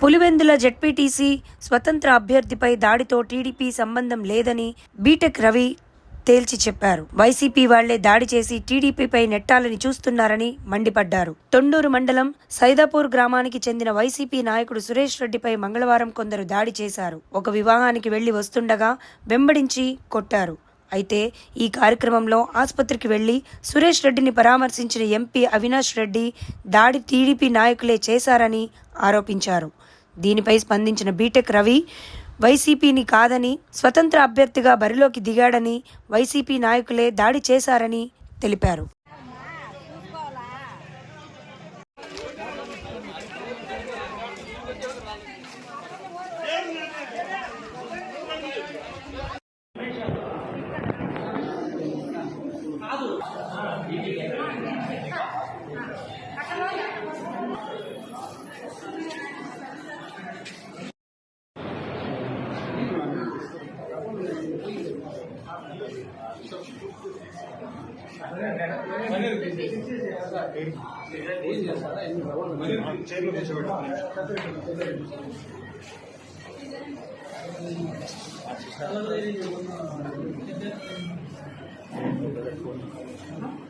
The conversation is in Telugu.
పులివెందుల జెడ్పీటీసీ స్వతంత్ర అభ్యర్థిపై దాడితో టీడీపీ సంబంధం లేదని బీటెక్ రవి తేల్చి చెప్పారు. వైసీపీ వాళ్లే దాడి చేసి టీడీపీపై నెట్టాలని చూస్తున్నారని మండిపడ్డారు. తొండూరు మండలం సైదాపూర్ గ్రామానికి చెందిన వైసీపీ నాయకుడు సురేష్ రెడ్డిపై మంగళవారం కొందరు దాడి చేశారు. ఒక వివాహానికి వెళ్లి వస్తుండగా వెంబడించి కొట్టారు. అయితే ఈ కార్యక్రమంలో ఆసుపత్రికి వెళ్లి సురేష్ రెడ్డిని పరామర్శించిన ఎంపీ అవినాష్ రెడ్డి దాడి టీడీపీ నాయకులే చేశారని ఆరోపించారు. దీనిపై స్పందించిన బీటెక్ రవి వైసీపీని కాదని స్వతంత్ర అభ్యర్థిగా బరిలోకి దిగాడని, వైసీపీ నాయకులే దాడి చేశారని తెలిపారు.